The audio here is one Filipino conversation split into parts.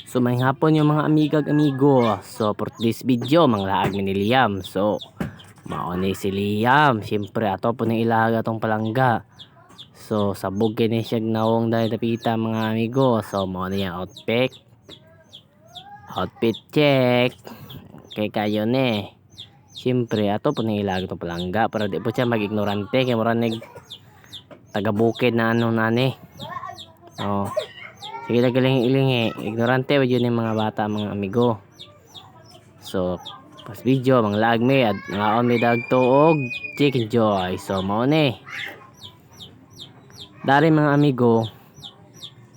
So may hapon yung mga amigag amigo. So for this video manglaag mi ni Liam. So mao ni si Liam. Siyempre ato po ni ilaga tong palangga. So sabog kini siya nawong dahil tapita mga amigo. So mao ni yung outfit. Outfit check. Kay kayo ni. Siyempre ato po ni ilaga tong palangga para di po siya mag-ignorante kay mura nig taga bukid na ano nani. Oh. Sige na galing-ilingi. Ignorante ba yun yung mga bata mga amigo. So, pas video, manglaag mi at ngaon mi dagto og chicken joy. So, mao ni. Dari mga amigo,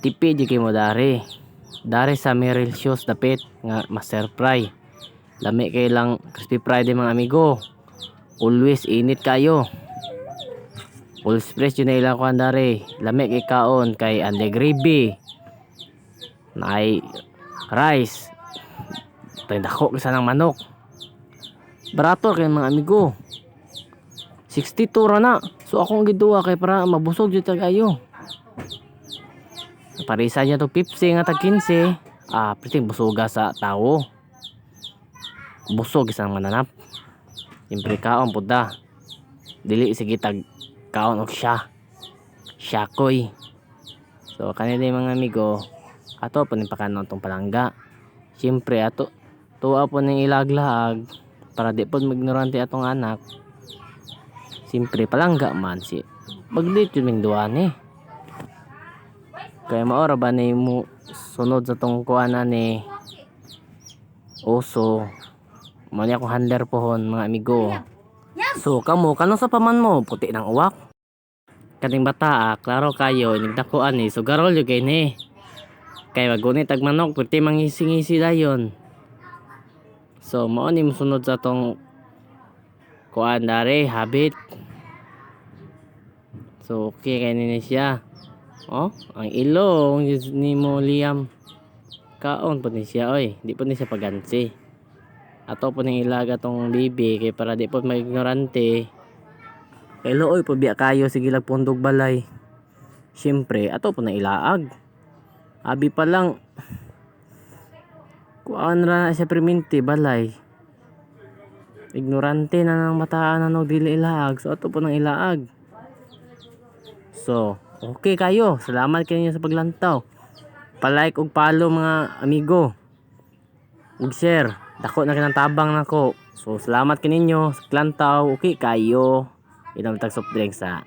tipi di kay mo dari. Dari sa Merrill Shoes dapit nga Master Fry. Lami kay lang crispy Friday mga amigo. Always init kayo. Full express yun na ilang kuhan dari. Lami kay kaon kay ande gravy. Naay rice tay dako isa ng manok barato kay mga amigo 62 ra na so akong giduwa kay para mabusog jud kayo parisa niya to 50 nga tag 15 priting busoga sa tawo busog isang mananap siyempre kaon pud da dili sige tag kaon og syakoy so kanila mga amigo ato po ni pakanon tong palangga. Siyempre ato tuwa po ning ilaglag para di po magignorante atong anak. Siyempre palangga man si maglit yung duwa ni. Kaya maora ba ni mo sunod sa tong kuana ni uso. Mani akong handler pohon mga amigo. So kamo kano sa paman mo puti ng uwak. Kaning bata klaro kayo nagdakuan ni so garol yung kay ni. Kay magunit tag manok pwede mangisi-ngisi dayon. So mao ni mosunod sa tong kuan dare habit. So okay kay ni siya. Oh, ang ilong ni mo Liam. Kaon po ni siya oy, di po ni siya pagansi. Ato po ning ilaga tong bibi kay para di po maignorante. Kay looy po biya kayo sige lag pundog balay. Siyempre ato po na ilaag. Abi pa lang kuan ra siya priminti balay. Ignorante na ng mataan na dili ilaag. So ato po nang ilaag. So, okay kayo. Salamat kayo sa paglantaw. Pa-like ug follow mga amigo. Ug share. Dako na kinang tabang nako. So salamat kaninyo sa paglantaw. Okay kayo. Inom tag soft drinks sa